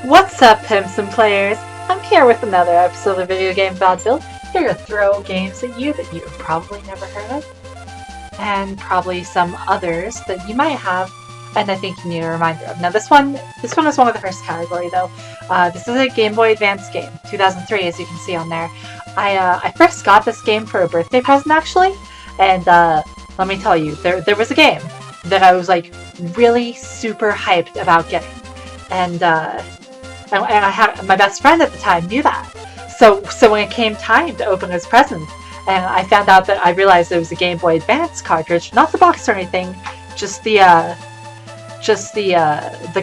What's up, pimps and players? I'm here with another episode of Video Game Vaudeville, here to throw games at you that you've probably never heard of, and probably some others that you might have, and I think you need a reminder of. Now this one is one of the first category though. This is a Game Boy Advance game, 2003 as you can see on there. I first got this game for a birthday present actually, and let me tell you, there was a game that I was like really super hyped about getting, and I had my best friend at the time knew that. So when it came time to open his present, and I found out that I realized it was a Game Boy Advance cartridge, not the box or anything, just the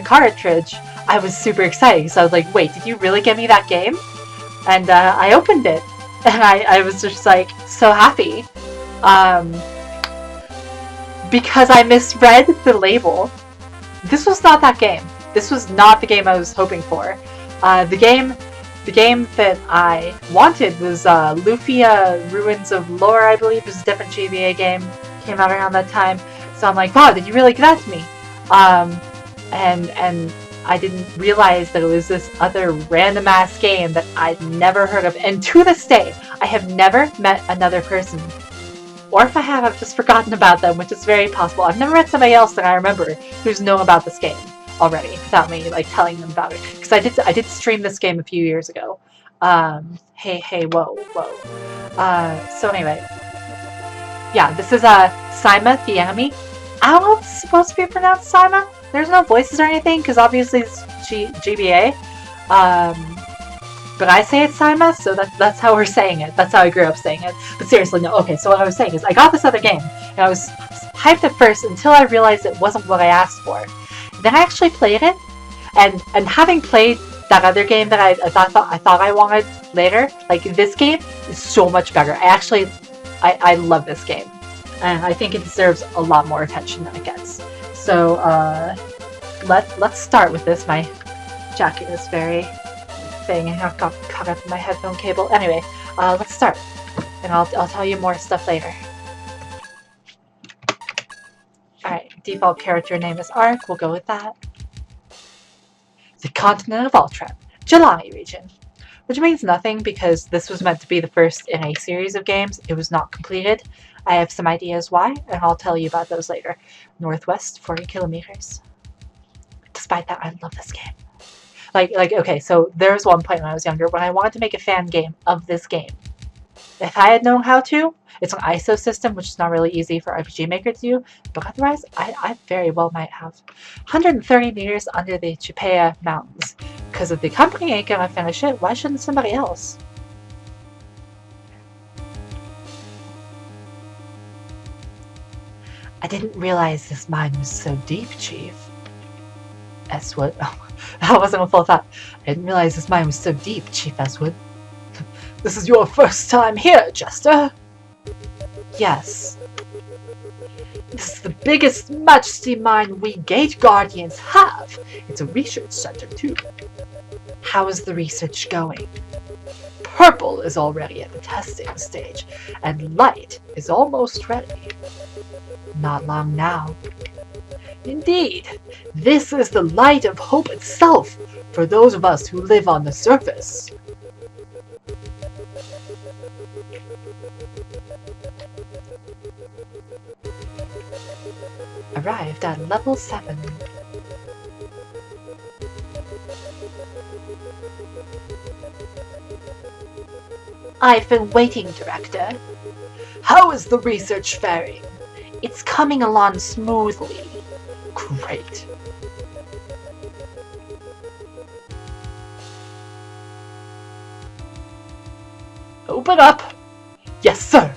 cartridge. I was super excited. So I was like, "Wait, did you really get me that game?" And I opened it, and I was just like so happy, because I misread the label. This was not that game. This was not the game I was hoping for. The game that I wanted was Lufia Ruins of Lore, I believe. It was a different GBA game. Came out around that time. So I'm like, wow, did you really get that to me? And I didn't realize that it was this other random ass game that I'd never heard of. And to this day, I have never met another person. Or if I have, I've just forgotten about them, which is very possible. I've never met somebody else that I remember who's known about this game already without me like telling them about it, because I did stream this game a few years ago. Hey, whoa. So anyway, yeah, this is CIMA, the enemy. I don't know if it's supposed to be pronounced CIMA. There's no voices or anything because obviously it's GBA. But I say it's CIMA, so that's how we're saying it. That's how I grew up saying it. But seriously, no. Okay, so what I was saying is I got this other game, and I was hyped at first until I realized it wasn't what I asked for. Then I actually played it, and having played that other game that I thought I wanted later, like this game is so much better. I love this game, and I think it deserves a lot more attention than it gets. So let's start with this. My jacket is very thing, and I got caught up in my headphone cable. Anyway, let's start, and I'll tell you more stuff later. Alright, default character name is Ark, we'll go with that. The continent of Ultram, Jelani region. Which means nothing because this was meant to be the first in a series of games. It was not completed. I have some ideas why, and I'll tell you about those later. Northwest, 40 kilometers. Despite that, I love this game. Like, okay, so there was one point when I was younger when I wanted to make a fan game of this game. If I had known how to, it's an ISO system, which is not really easy for RPG Maker to do, but otherwise, I very well might have. 130 meters under the Chipea Mountains. Because if the company ain't gonna finish it, why shouldn't somebody else? I didn't realize this mine was so deep, Chief. Eswood. Oh, that wasn't a full thought. I didn't realize this mine was so deep, Chief Eswood. This is your first time here, Jester? Yes. This is the biggest Majesty mine we Gate Guardians have. It's a research center, too. How is the research going? Purple is already at the testing stage, and light is almost ready. Not long now. Indeed, this is the light of hope itself for those of us who live on the surface. Arrived at level 7. I've been waiting, Director. How is the research faring? It's coming along smoothly. Great. Open up! Yes, sir!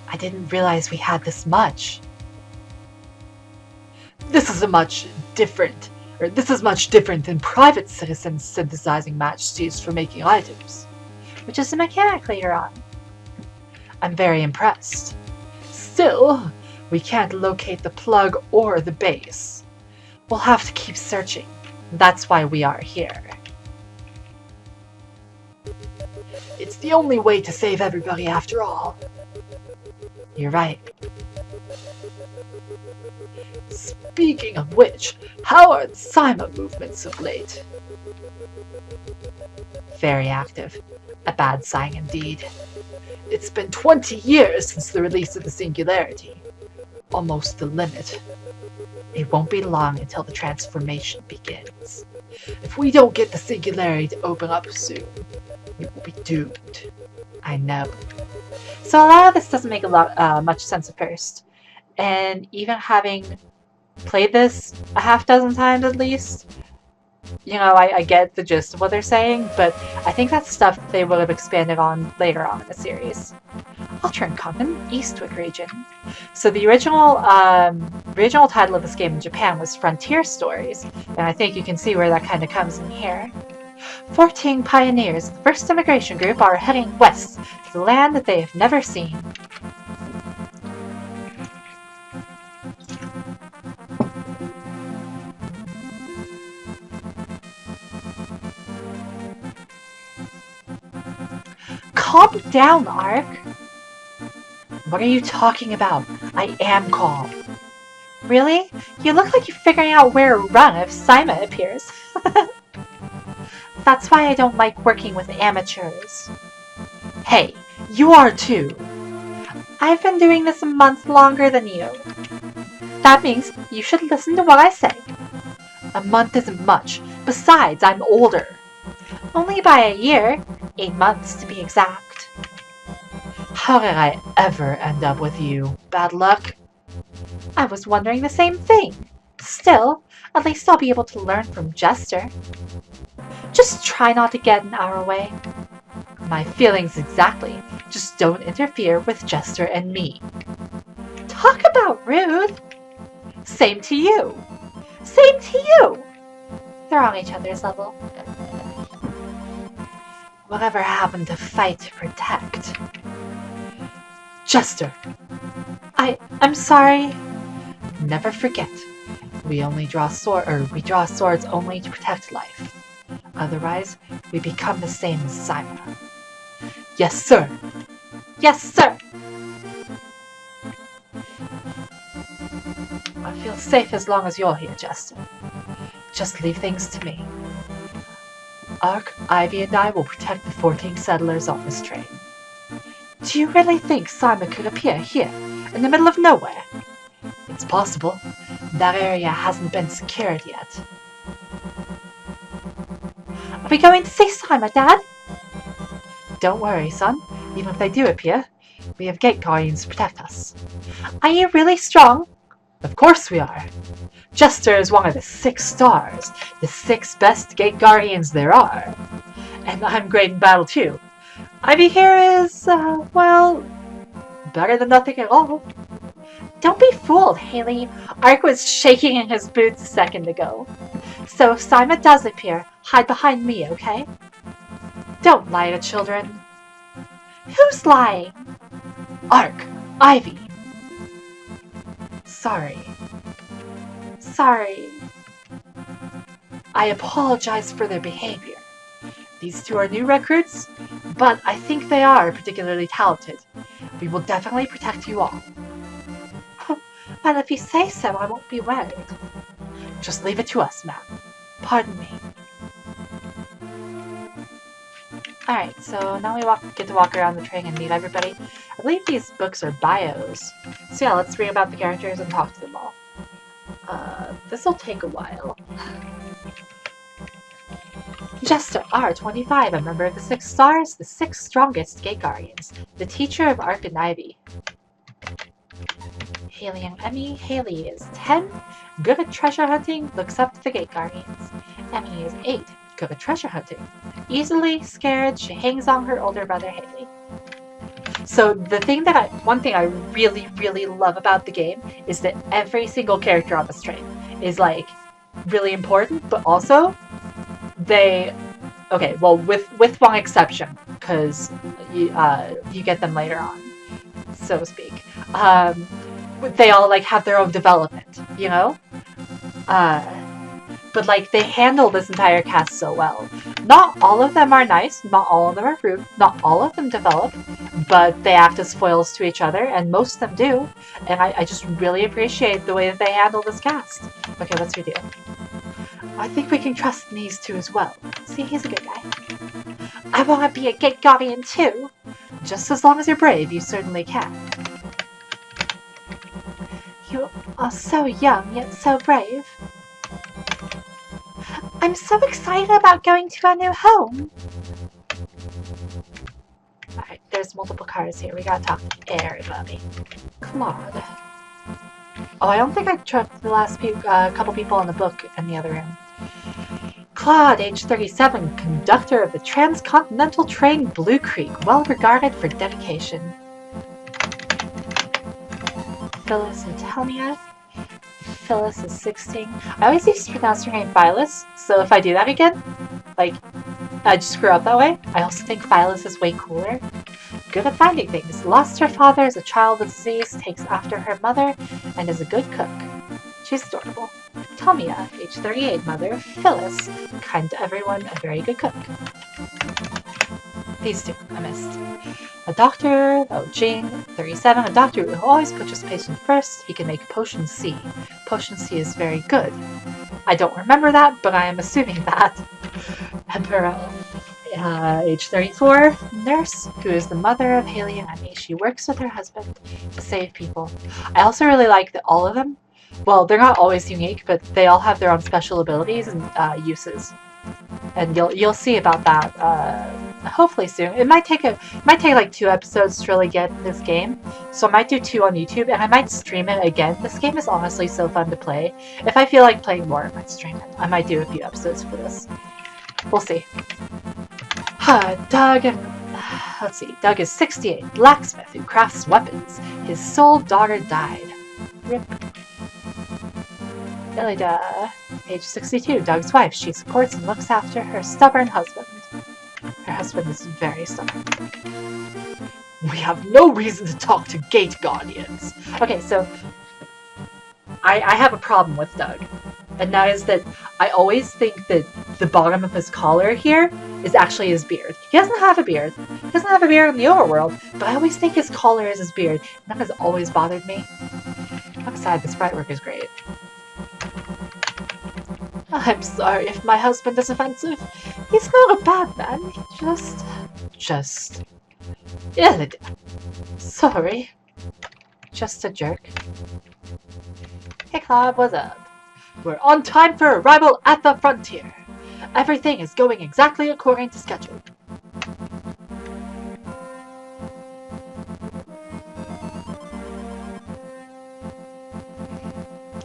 I didn't realize we had this much. This is much different than private citizens synthesizing majesties for making items, which is a mechanic later on. I'm very impressed. Still, We can't locate the plug or the base. We'll have to keep searching. That's why we are here. It's the only way to save everybody after all. You're right. Speaking of which, how are the CIMA movements of late? Very active. A bad sign indeed. It's been 20 years since the release of the Singularity. Almost the limit. It won't be long until the transformation begins. If we don't get the Singularity to open up soon, we will be doomed. I know. So a lot of this doesn't make much sense at first. And even having played this a half dozen times at least, you know, I get the gist of what they're saying, but I think that's stuff they will have expanded on later on in the series. Alternate Common, Eastwick region. So the original title of this game in Japan was Frontier Stories, and I think you can see where that kind of comes in here. 14 pioneers, the first immigration group, are heading west to the land that they have never seen. Calm down, Ark. What are you talking about? I am calm. Really? You look like you're figuring out where to run if CIMA appears. That's why I don't like working with amateurs. Hey, you are too. I've been doing this a month longer than you. That means you should listen to what I say. A month isn't much. Besides, I'm older. Only by a year. 8 months to be exact. How did I ever end up with you? Bad luck? I was wondering the same thing. Still, at least I'll be able to learn from Jester. Just try not to get in our way. My feelings exactly. Just don't interfere with Jester and me. Talk about rude. Same to you. Same to you. They're on each other's level. Whatever happened to fight to protect? Jester! I'm sorry. Never forget. We draw swords only to protect life. Otherwise, we become the same as CIMA. Yes, sir! Yes, sir! I feel safe as long as you're here, Jester. Just leave things to me. Ark, Ivy, and I will protect the 14 settlers on this train. Do you really think CIMA could appear here, in the middle of nowhere? It's possible. That area hasn't been secured yet. Are we going to see CIMA, Dad? Don't worry, son. Even if they do appear, we have gate guardians to protect us. Are you really strong? Of course we are. Jester is one of the 6 stars, the 6 best gate guardians there are. And I'm great in battle too. Ivy here is, well, better than nothing at all. Don't be fooled, Haley. Ark was shaking in his boots a second ago. So if CIMA does appear, hide behind me, okay? Don't lie to children. Who's lying? Ark, Ivy. Sorry. Sorry. I apologize for their behavior. These 2 are new recruits, but I think they are particularly talented. We will definitely protect you all. Well, if you say so, I won't be worried. Just leave it to us, ma'am. Pardon me. Alright, so now we get to walk around the train and meet everybody. I believe these books are bios. So yeah, let's read about the characters and talk to them all. This'll take a while. Jester R25, a member of the 6 stars, the 6 strongest gate guardians, the teacher of Ark and Ivy. Haley and Emmy. Haley is 10, good at treasure hunting, looks up to the gate guardians. Emmy is 8, good at treasure hunting. Easily scared, she hangs on her older brother Haley. So one thing I really, really love about the game is that every single character on this train is like really important, but also with one exception, because you get them later on, so to speak. they all like have their own development, you know? But like they handle this entire cast so well. Not all of them are nice, not all of them are rude, not all of them develop, but they act as foils to each other, and most of them do. And I just really appreciate the way that they handle this cast. Okay, let's redo. I think we can trust these two as well. See, he's a good guy. I want to be a gate guardian too. Just as long as you're brave, you certainly can. You are so young, yet so brave. I'm so excited about going to our new home. Alright, there's multiple cars here. We gotta talk to everybody. Claude. Oh, I don't think I checked the last couple people in the book in the other room. Claude, age 37, conductor of the transcontinental train Blue Creek, well regarded for dedication. Phyllis and Telmia. Phyllis is 16. I always used to pronounce her name Phyllis, so if I do that again, like, I just screw up that way. I also think Phyllis is way cooler. Good at finding things. Lost her father as a child with disease, takes after her mother, and is a good cook. She's adorable. Tomia, age 38, mother. Phyllis, kind to everyone, a very good cook. These two, I missed. A doctor, oh, Jane, 37, a doctor who always puts his patient first. He can make potion C. Potion C is very good. I don't remember that, but I am assuming that. Emperor, age 34, nurse, who is the mother of Haley and Emmy. She works with her husband to save people. I also really like that all of them, well, they're not always unique, but they all have their own special abilities and uses. And you'll see about that hopefully soon. It might take like 2 episodes to really get this game, so I might do 2 on YouTube, and I might stream it again. This game is honestly so fun to play. If I feel like playing more, I might stream it. I might do a few episodes for this. We'll see. Doug. Let's see. Doug is 68, blacksmith who crafts weapons. His sole daughter died. Rip. Elida, age 62, Doug's wife. She supports and looks after her stubborn husband. Her husband is very stubborn. We have no reason to talk to gate guardians. Okay, so I have a problem with Doug. And that is that I always think that the bottom of his collar here is actually his beard. He doesn't have a beard. He doesn't have a beard in the overworld, but I always think his collar is his beard. And that has always bothered me. Outside, the sprite work is great. I'm sorry if my husband is offensive. He's not a bad man. Just... Illid. Sorry. Just a jerk. Hey Claude, what's up? We're on time for arrival at the frontier. Everything is going exactly according to schedule.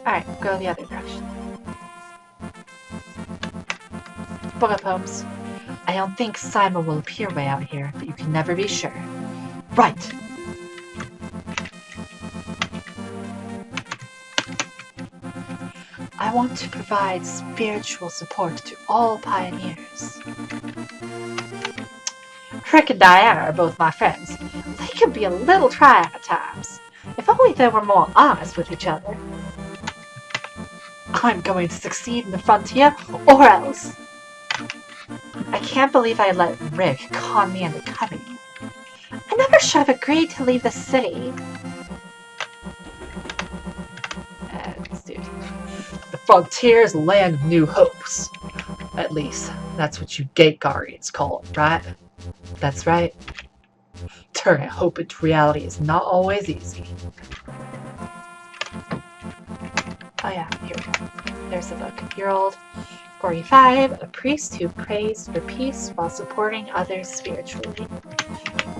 Alright, go the other direction. Book of poems. I don't think CIMA will appear way out here, but you can never be sure. Right! I want to provide spiritual support to all pioneers. Rick and Diana are both my friends. They can be a little trying at times. If only they were more honest with each other. I'm going to succeed in the frontier, or else. I can't believe I let Rick con me into coming. I never should have agreed to leave the city. Dude. The frontier's land of new hopes. At least, that's what you gate guardians call it, right? That's right. Turning hope into reality is not always easy. Oh yeah, here we go. There's the book. Year old. 45, a priest who prays for peace while supporting others spiritually.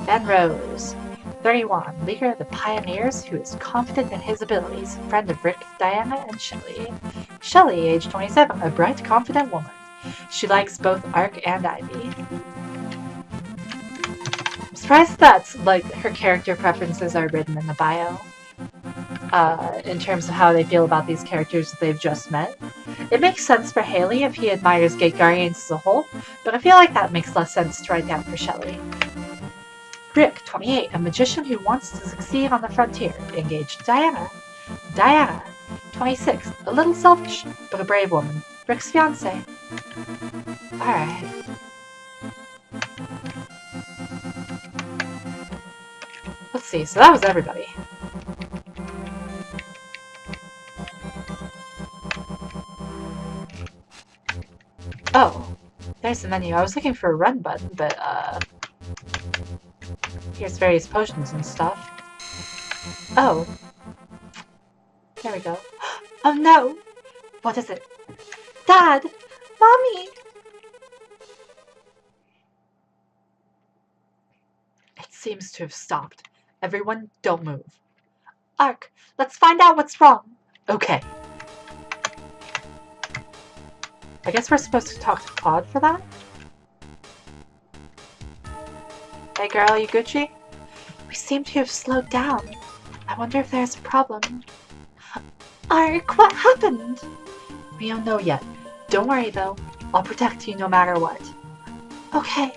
Ben Rose, 31, leader of the pioneers who is confident in his abilities, friend of Rick, Diana, and Shelley. Shelley, age 27, a bright, confident woman. She likes both Ark and Ivy. I'm surprised that's like her character preferences are written in the bio. In terms of how they feel about these characters that they've just met. It makes sense for Haley if he admires Gate Guardians as a whole, but I feel like that makes less sense to write down for Shelley. Rick, 28, a magician who wants to succeed on the frontier. Engaged Diana. Diana, 26, a little selfish, but a brave woman. Rick's fiance. Alright. Let's see, so that was everybody. Oh, there's the menu. I was looking for a run button, but here's various potions and stuff. Oh. There we go. Oh no! What is it? Dad! Mommy! It seems to have stopped. Everyone, don't move. Ark, let's find out what's wrong. Okay. I guess we're supposed to talk to Claude for that? Hey girl, you Gucci? We seem to have slowed down. I wonder if there's a problem. Ark, what happened? We don't know yet. Don't worry though. I'll protect you no matter what. Okay.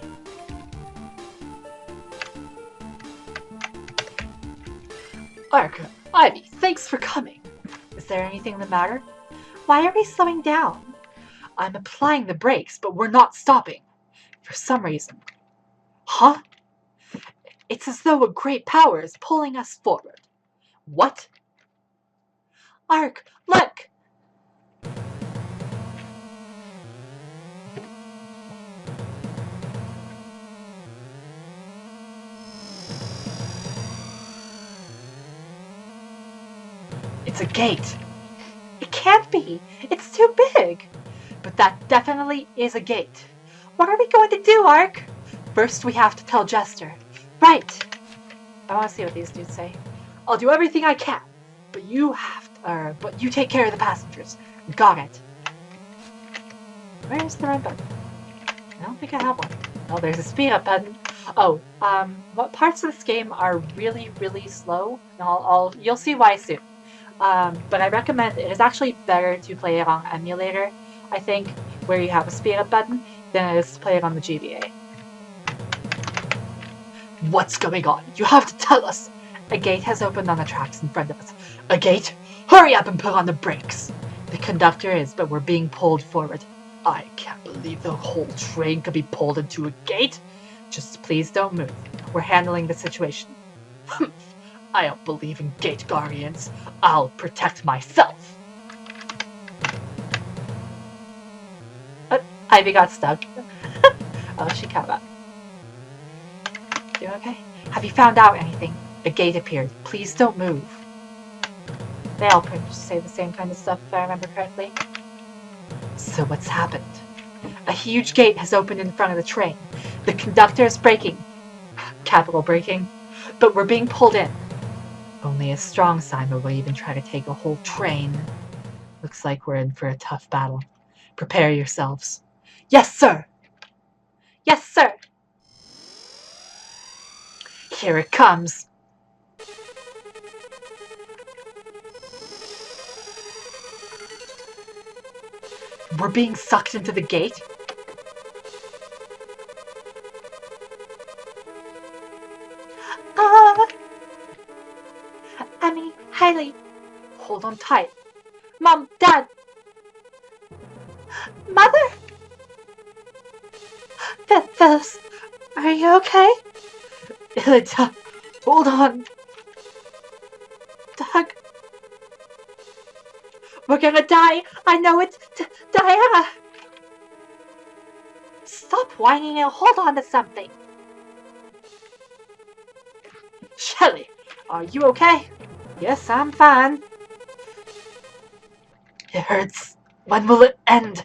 Ark, Ivy, thanks for coming. Is there anything the matter? Why are we slowing down? I'm applying the brakes, but we're not stopping. For some reason. Huh? It's as though a great power is pulling us forward. What? Ark, look! It's a gate. It can't be. It's too big. But that definitely is a gate. What are we going to do, Ark? First, we have to tell Jester. Right. I want to see what these dudes say. I'll do everything I can, but you take care of the passengers. Got it. Where's the red button? I don't think I have one. Oh, there's a speed up button. Oh, what parts of this game are really, really slow? You'll see why soon. But I recommend it is actually better to play it on emulator, I think, where you have a speed up button, than it is to play it on the GBA. What's going on? You have to tell us! A gate has opened on the tracks in front of us. A gate? Hurry up and put on the brakes! The conductor is, but we're being pulled forward. I can't believe the whole train could be pulled into a gate. Just please don't move. We're handling the situation. I don't believe in gate guardians. I'll protect myself. Ivy got stuck. Oh, she came back. You okay? Have you found out anything? A gate appeared. Please don't move. They all pretty much say the same kind of stuff, if I remember correctly. So what's happened? A huge gate has opened in front of the train. The conductor is braking. Capital braking. But we're being pulled in. Only a strong CIMA will even try to take a whole train. Looks like we're in for a tough battle. Prepare yourselves. Yes, sir! Yes, sir! Here it comes. We're being sucked into the gate? Emmy, Hailey, hold on tight. Mom, Dad. Mother? Phyllis, are you okay? Ilita, hold on. Doug. We're gonna die. I know it's Diana. Stop whining and hold on to something. Shelley, are you okay? Yes, I'm fine. It hurts. When will it end?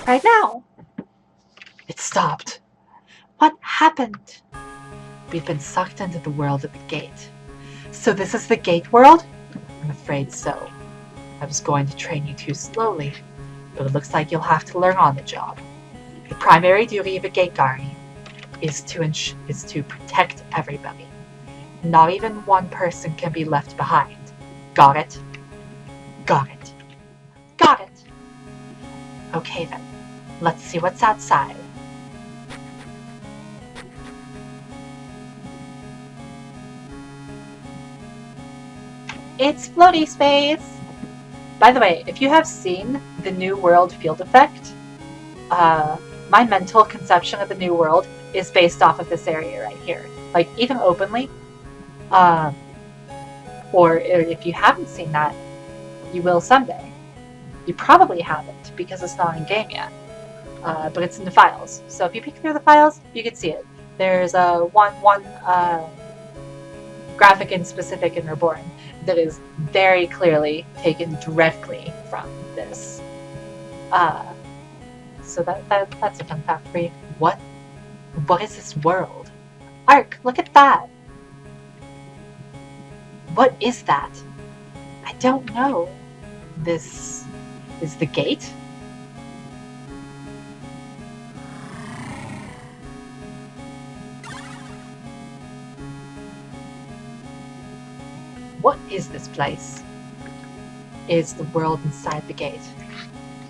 Right now. It stopped. What happened? We've been sucked into the world of the gate. So this is the gate world? I'm afraid so. I was going to train you too slowly, but it looks like you'll have to learn on the job. The primary duty of a gate guardian is to protect everybody. Not even one person can be left behind. Got it? Got it. Got it. Okay then, let's see what's outside. It's floaty space! By the way, if you have seen the New World field effect, my mental conception of the New World is based off of this area right here. Like, even openly. Or if you haven't seen that, you will someday. You probably haven't, because it's not in game yet. But it's in the files. So if you pick through the files, you can see it. There's one graphic in specific in Reborn that is very clearly taken directly from this. So that's a fun fact for you. What is this world? Ark, look at that! What is that? I don't know. This is the gate? What is this place? It's the world inside the gate.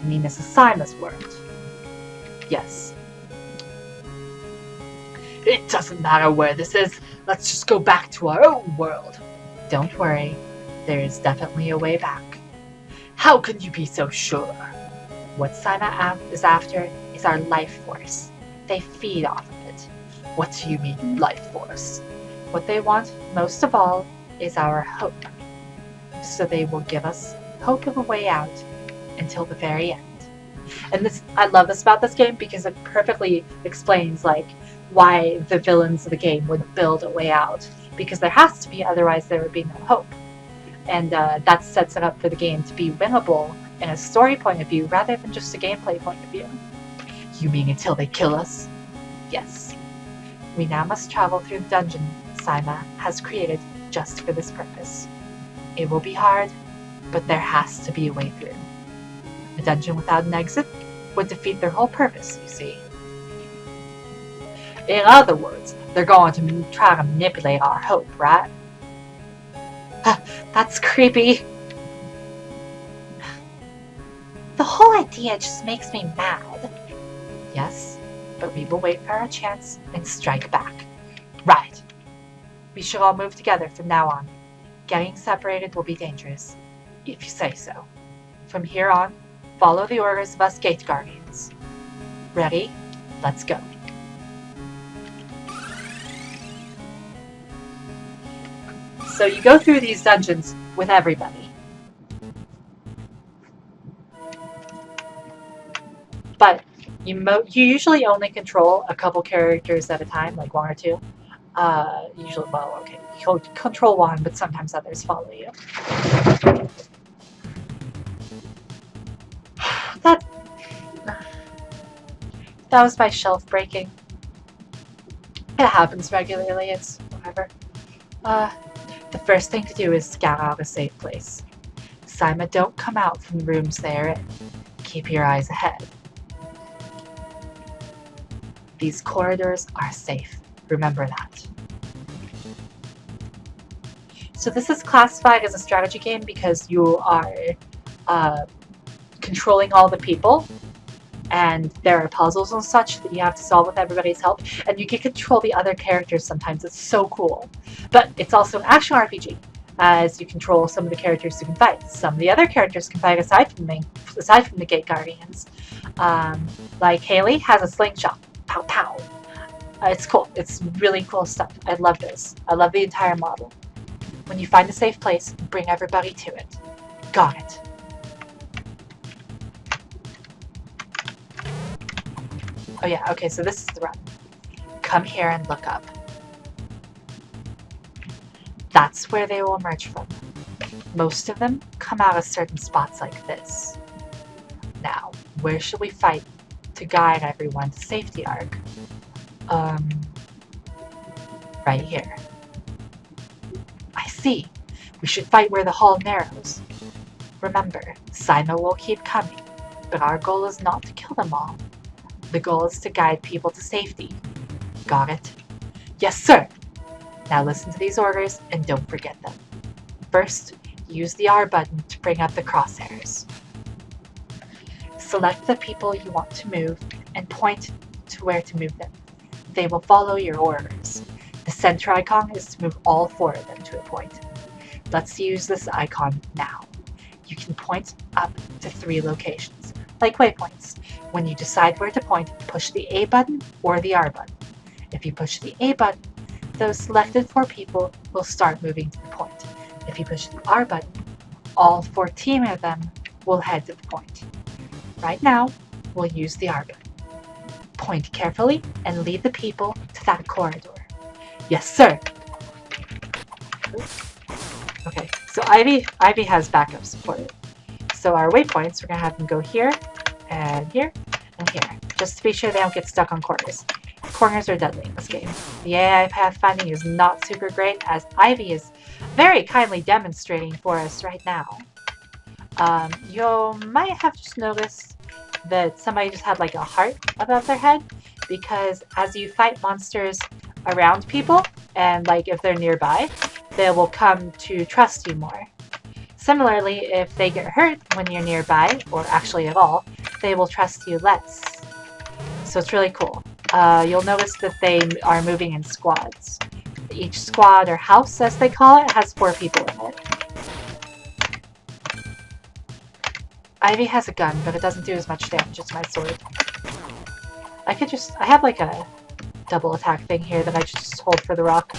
You mean this is CIMA's world? Yes. It doesn't matter where this is. Let's just go back to our own world. Don't worry. There is definitely a way back. How can you be so sure? What CIMA is after is our life force. They feed off of it. What do you mean, life force? What they want, most of all, is our hope. So they will give us hope of a way out until the very end. And I love this about this game because it perfectly explains like why the villains of the game would build a way out. Because there has to be, otherwise there would be no hope. And that sets it up for the game to be winnable in a story point of view rather than just a gameplay point of view. You mean until they kill us? Yes. We now must travel through the dungeon CIMA has created just for this purpose. It will be hard, but there has to be a way through. A dungeon without an exit would defeat their whole purpose, you see. In other words, they're going to try to manipulate our hope, right? That's creepy. The whole idea just makes me mad. Yes, but we will wait for our chance and strike back. Right. We should all move together from now on. Getting separated will be dangerous, if you say so. From here on, follow the orders of us Gate Guardians. Ready? Let's go. So you go through these dungeons with everybody. But you usually only control a couple characters at a time, like one or two. Usually, well, okay, you control one, but sometimes others follow you. That was my shelf breaking. It happens regularly, it's whatever. The first thing to do is scout out a safe place. CIMA don't come out from the rooms they're in. Keep your eyes ahead. These corridors are safe. Remember that. So this is classified as a strategy game because you are controlling all the people, and there are puzzles and such that you have to solve with everybody's help, and you can control the other characters sometimes. It's so cool. But it's also an action RPG, as you control some of the characters who can fight. Some of the other characters can fight aside from the Gate Guardians. Like Haley has a slingshot. Pow pow. It's cool. It's really cool stuff. I love this. I love the entire model. When you find a safe place, bring everybody to it. Got it. Oh yeah, okay, so this is the run. Come here and look up. That's where they will emerge from. Most of them come out of certain spots like this. Now, where should we fight to guide everyone to safety arc? Right here. I see. We should fight where the hall narrows. Remember, CIMA will keep coming, but our goal is not to kill them all. The goal is to guide people to safety. Got it? Yes, sir! Now listen to these orders and don't forget them. First, use the R button to bring up the crosshairs. Select the people you want to move and point to where to move them. They will follow your orders. The center icon is to move all four of them to a point. Let's use this icon now. You can point up to 3 locations, like waypoints. When you decide where to point, push the A button or the R button. If you push the A button, those selected 4 people will start moving to the point. If you push the R button, all 14 of them will head to the point. Right now, we'll use the R button. Point carefully and lead the people to that corridor. Yes, sir! Okay, so Ivy has backup support. So our waypoints, we're going to have them go here, and here, and here, just to be sure they don't get stuck on corners. Corners are deadly in this game. The AI pathfinding is not super great, as Ivy is very kindly demonstrating for us right now. You might have just noticed that somebody just had like a heart above their head, because as you fight monsters around people, and like if they're nearby, they will come to trust you more. Similarly, if they get hurt when you're nearby, or actually at all, they will trust you less. So it's really cool. You'll notice that they are moving in squads. Each squad, or house as they call it, has 4 people in it. Ivy has a gun, but it doesn't do as much damage as my sword. I have like a double attack thing here that I just hold for the rock.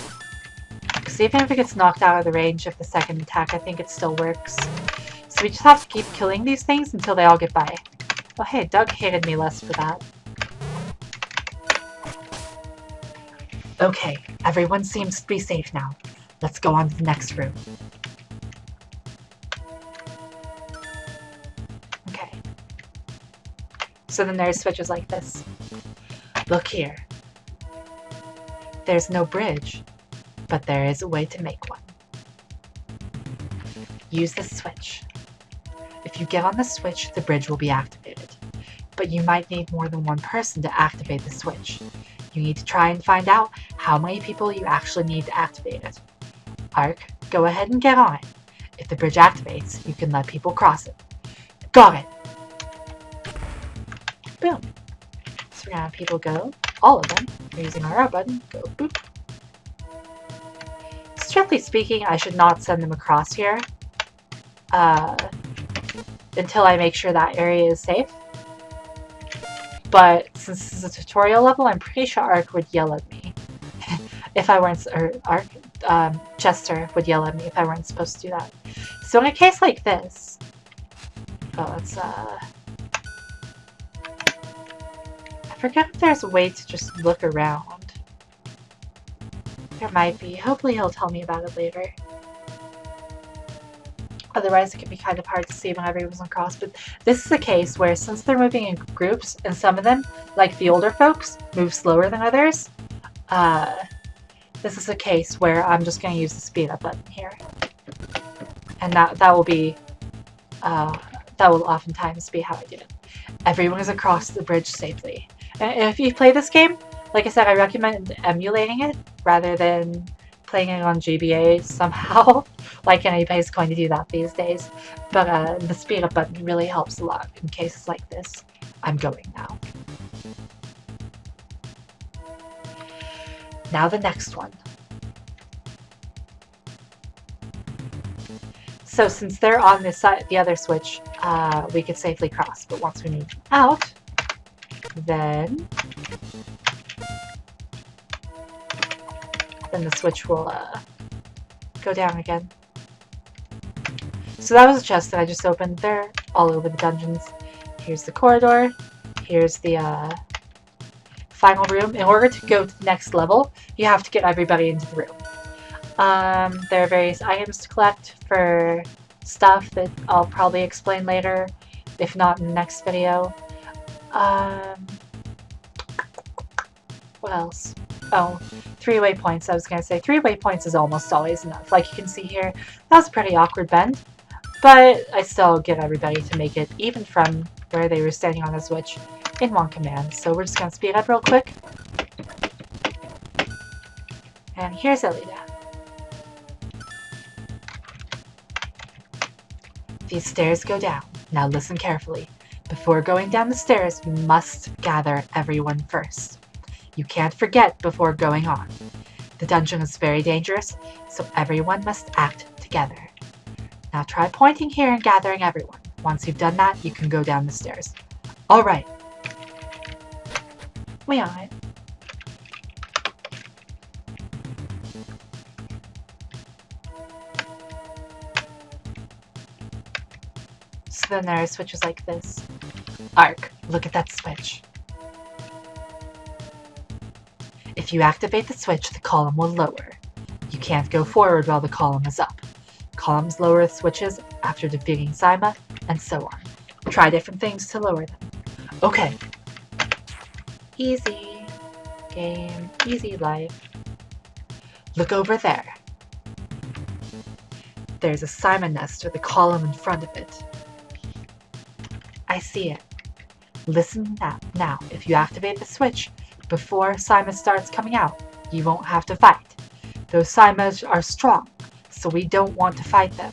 Because even if it gets knocked out of the range of the second attack, I think it still works. So we just have to keep killing these things until they all get by. Oh hey, Doug hated me less for that. Okay, everyone seems to be safe now. Let's go on to the next room. Okay. So then there's switches like this. Look here. There's no bridge, but there is a way to make one. Use the switch. If you get on the switch, the bridge will be activated. But you might need more than one person to activate the switch. You need to try and find out how many people you actually need to activate it. Ark, go ahead and get on it. If the bridge activates, you can let people cross it. Got it! Boom. So we're gonna have people go, all of them, using our R button, go boop. Strictly speaking, I should not send them across here until I make sure that area is safe. But since this is a tutorial level, I'm pretty sure Ark would yell at me if I weren't, Chester would yell at me if I weren't supposed to do that. So in a case like this, I forget if there's a way to just look around. There might be. Hopefully he'll tell me about it later. Otherwise it can be kind of hard to see when everyone's across, but this is a case where since they're moving in groups, and some of them, like the older folks, move slower than others, this is a case where I'm just going to use the speed up button here. And that will be, that will oftentimes be how I do it. Everyone is across the bridge safely. And if you play this game, like I said, I recommend emulating it rather than playing it on GBA somehow. Like anybody's going to do that these days. But the speed up button really helps a lot in cases like this. I'm going now. Now the next one. So since they're on this side, the other switch, we could safely cross. But once we move out, then the switch will go down again. So that was a chest that I just opened. They're all over the dungeons. Here's the corridor. Here's the final room. In order to go to the next level, you have to get everybody into the room. There are various items to collect for stuff that I'll probably explain later, if not in the next video. What else? Oh, 3 waypoints. I was going to say 3 waypoints is almost always enough. Like you can see here, that was a pretty awkward bend, but I still get everybody to make it, even from where they were standing on the switch, in one command. So we're just going to speed up real quick. And here's Elida. These stairs go down. Now listen carefully. Before going down the stairs, you must gather everyone first. You can't forget before going on. The dungeon is very dangerous, so everyone must act together. Now try pointing here and gathering everyone. Once you've done that, you can go down the stairs. Alright. We on it. So then there are switches like this. Arc, look at that switch. If you activate the switch, the column will lower. You can't go forward while the column is up. Columns lower with switches after defeating CIMA, and so on. Try different things to lower them. Okay. Easy game, easy life. Look over there. There's a CIMA nest with a column in front of it. I see it. Listen now. If you activate the switch before CIMA starts coming out, you won't have to fight. Those CIMAs are strong, so we don't want to fight them.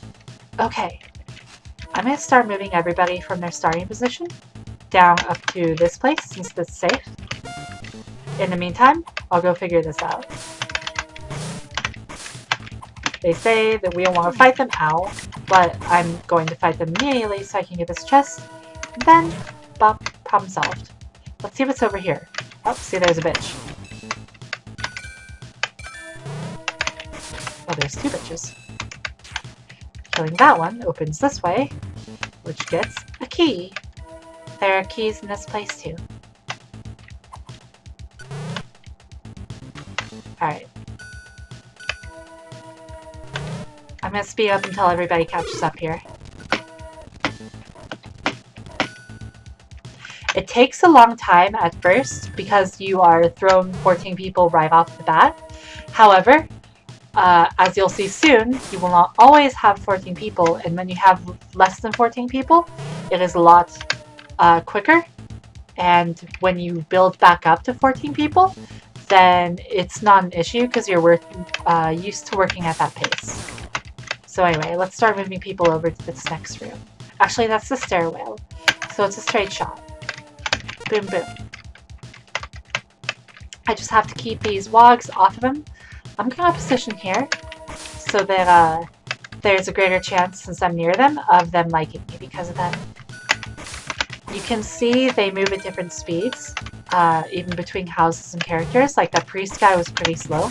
Okay. I'm going to start moving everybody from their starting position down up to this place since it's safe. In the meantime, I'll go figure this out. They say that we don't want to fight them, but I'm going to fight them immediately so I can get this chest. Then, bop, problem solved. Let's see what's over here. Oh, see, there's a bitch. Oh, there's two bitches. Killing that one opens this way, which gets a key. There are keys in this place too. Alright. I'm gonna speed up until everybody catches up here. It takes a long time at first because you are thrown 14 people right off the bat. However, as you'll see soon, you will not always have 14 people, and when you have less than 14 people, it is a lot quicker. And when you build back up to 14 people, then it's not an issue because you're used to working at that pace. So anyway, let's start moving people over to this next room. Actually, that's the stairwell, so it's a straight shot. Boom, boom. I just have to keep these wogs off of him. I'm going to position here so that there's a greater chance, since I'm near them, of them liking me because of that. You can see they move at different speeds, even between houses and characters. Like that priest guy was pretty slow.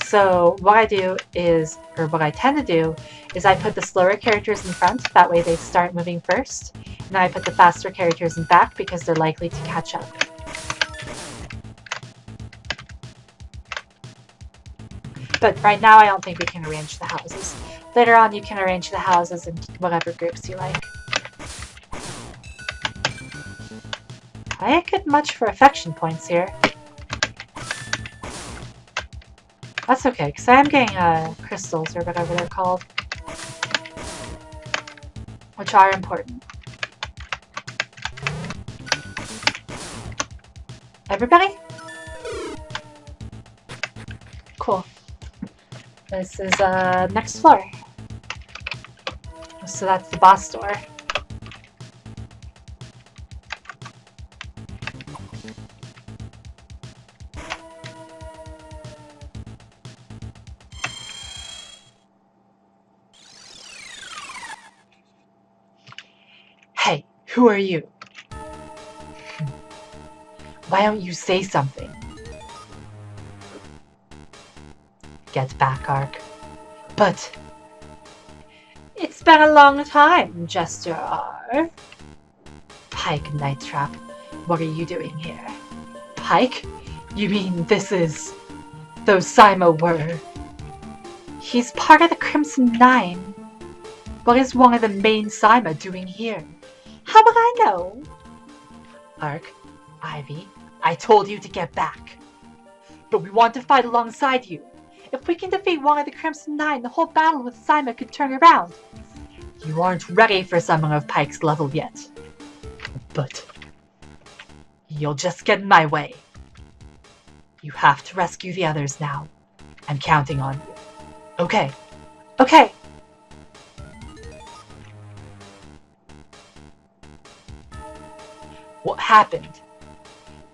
So what I do is, or what I tend to do, is I put the slower characters in front. That way they start moving first. And then I put the faster characters in back because they're likely to catch up. But right now I don't think we can arrange the houses. Later on you can arrange the houses in whatever groups you like. I ain't get much for affection points here. That's okay, because I am getting crystals or whatever they're called. Which are important. Everybody? Cool. This is next floor. So that's the boss door. Hey, who are you? Why don't you say something? Get back, Ark. But it's been a long time, Jester R. Pike Night Trap, what are you doing here? Pike? You mean this is... those CIMA were... He's part of the Crimson Nine. What is one of the main CIMA doing here? How would I know? Ark, Ivy, I told you to get back. But we want to fight alongside you. If we can defeat one of the Crimson Nine, the whole battle with CIMA could turn around. You aren't ready for someone of Pike's level yet. But you'll just get in my way. You have to rescue the others now. I'm counting on you. Okay. Okay. What happened?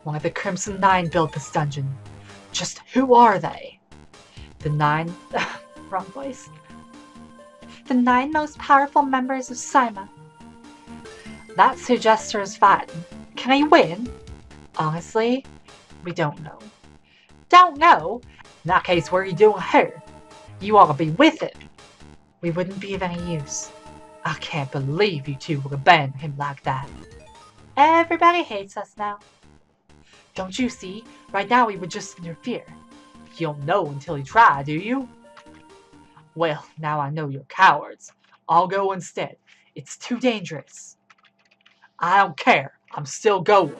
One of the Crimson Nine built this dungeon. Just who are they? The 9... wrong voice. The 9 most powerful members of CIMA. That's who Jester is fighting. Can he win? Honestly, we don't know. Don't know? In that case, what are you doing here? You ought to be with him. We wouldn't be of any use. I can't believe you two would abandon him like that. Everybody hates us now. Don't you see? Right now he would just interfere. You don't know until you try, do you? Well, now I know you're cowards. I'll go instead. It's too dangerous. I don't care. I'm still going.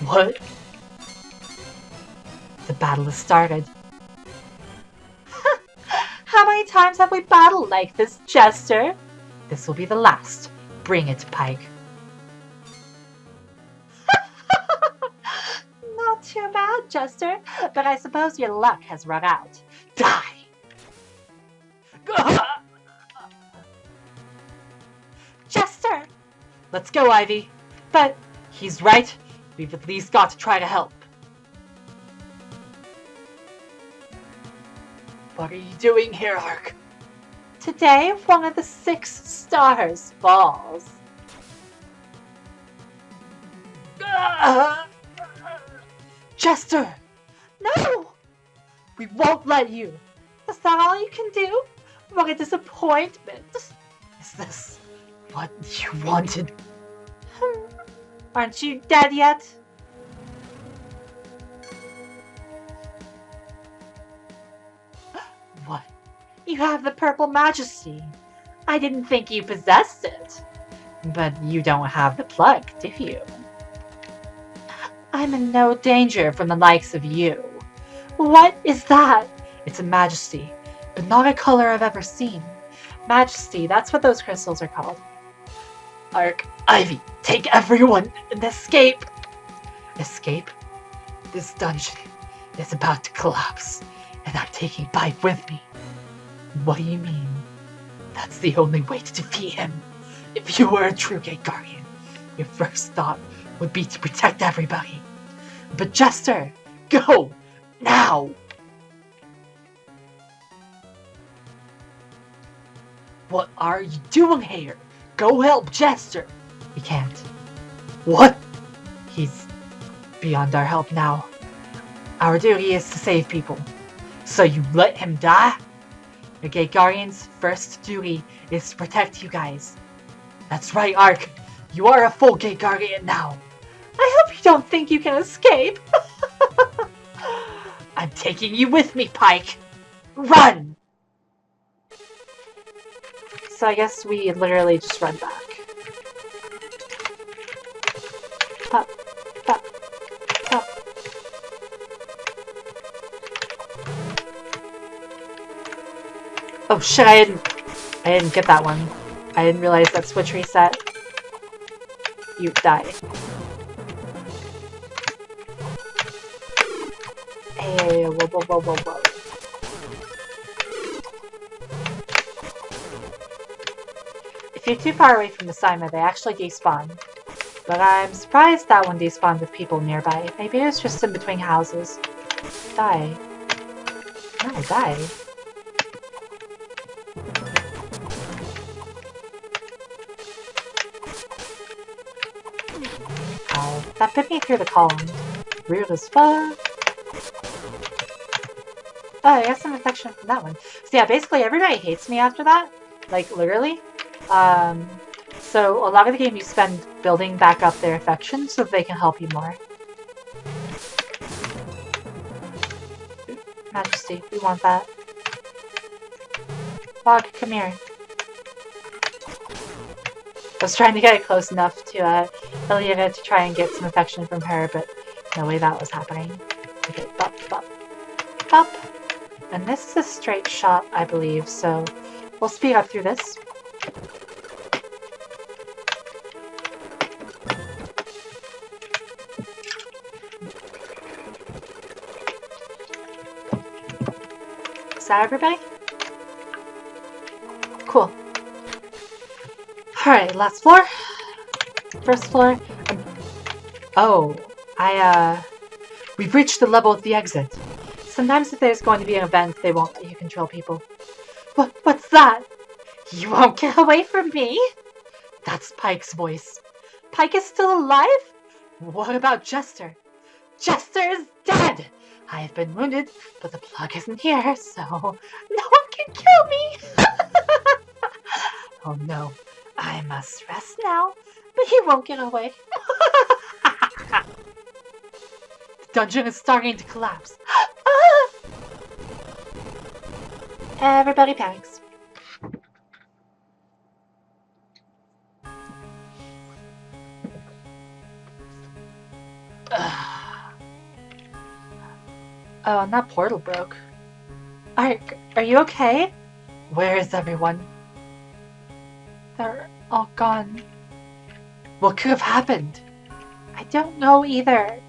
What? The battle has started. How many times have we battled like this, Jester? This will be the last. Bring it, Pike. Not too bad, Jester, but I suppose your luck has run out. Die! Jester! Let's go, Ivy. But he's right. We've at least got to try to help. What are you doing here, Ark? Today, one of the 6 stars falls. Jester! No! We won't let you. Is that all you can do? What a disappointment. Is this what you wanted? Aren't you dead yet? What? You have the Purple Majesty. I didn't think you possessed it. But you don't have the plug, do you? I'm in no danger from the likes of you. What is that? It's a Majesty, but not a color I've ever seen. Majesty, that's what those crystals are called. Ark, Ivy, take everyone and escape! Escape? This dungeon is about to collapse, and I'm taking Pike with me. What do you mean? That's the only way to defeat him. If you were a true Gate Guardian, your first thought would be to protect everybody. But Jester, go! Now! What are you doing here? Go help Jester! We can't. What? He's beyond our help now. Our duty is to save people. So you let him die? The Gate Guardian's first duty is to protect you guys. That's right, Ark. You are a full Gate Guardian now. I hope you don't think you can escape. I'm taking you with me, Pike. Run! So I guess we literally just run back. Pop, pop, pop. Oh shit, I didn't get that one. I didn't realize that switch reset. You die. Hey, whoa, whoa, whoa, whoa, whoa. If you're too far away from the CIMA, they actually despawn. But I'm surprised that one despawned with people nearby. Maybe it was just in between houses. Die. No, die. Oh, that put me through the column. Weird as fuck. Oh, I got some affection from that one. So yeah, basically everybody hates me after that. Like, literally. So a lot of the game you spend building back up their affection so that they can help you more. Majesty, we want that. Fog, come here. I was trying to get it close enough to Eliana to try and get some affection from her, but no way that was happening. Okay, bop, bop, bop. And this is a straight shot, I believe, so we'll speed up through this. Is that everybody? Cool. Alright, last floor. First floor. Oh, We've reached the level at the exit. Sometimes if there's going to be an event, they won't let you control people. What's that? You won't get away from me? That's Pike's voice. Pike is still alive? What about Jester? Jester is dead! I have been wounded, but the plug isn't here, so no one can kill me! Oh no, I must rest now, but he won't get away. The dungeon is starting to collapse. Everybody panics. Oh, and that portal broke. Are you okay? Where is everyone? They're all gone. What could have happened? I don't know either.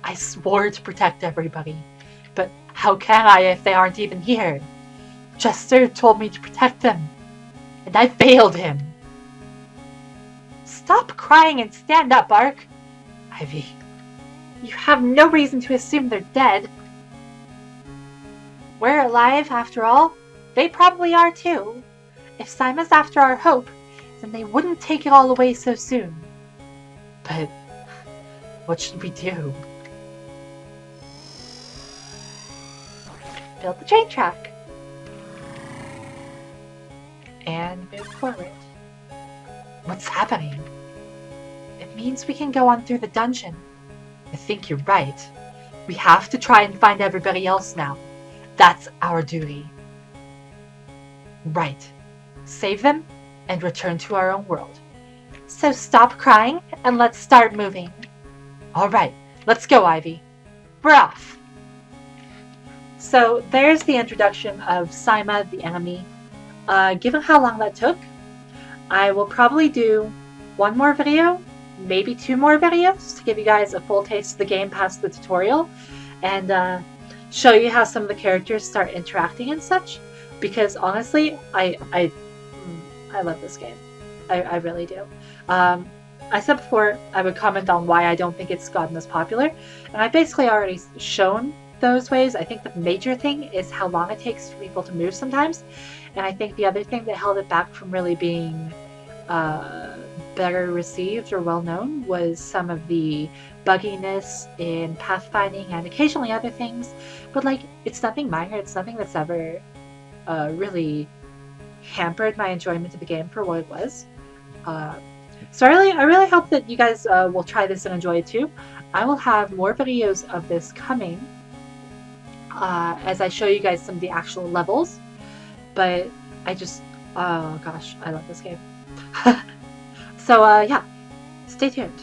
I swore to protect everybody, but how can I if they aren't even here? Jester told me to protect them, and I failed him. Stop crying and stand up, Ark. Ivy, you have no reason to assume they're dead. We're alive, after all. They probably are too. If CIMA's after our hope, then they wouldn't take it all away so soon. But what should we do? Build the train track. And move forward. What's happening? It means we can go on through the dungeon. I think you're right. We have to try and find everybody else now. That's our duty. Right. Save them and return to our own world. So stop crying and let's start moving. Alright, let's go, Ivy. We're off. So there's the introduction of CIMA, the enemy. Given how long that took, I will probably do one more video, maybe 2 more videos to give you guys a full taste of the game past the tutorial, and show you how some of the characters start interacting and such. Because honestly, I love this game. I really do. I said before I would comment on why I don't think it's gotten as popular, and I basically already shown those ways. I think the major thing is how long it takes for people to move sometimes, and I think the other thing that held it back from really being better received or well known was some of the bugginess in pathfinding and occasionally other things, but like it's nothing minor. It's nothing that's ever really hampered my enjoyment of the game for what it was. So I really hope that you guys will try this and enjoy it too. I will have more videos of this coming as I show you guys some of the actual levels, but oh gosh, I love this game. So yeah, stay tuned.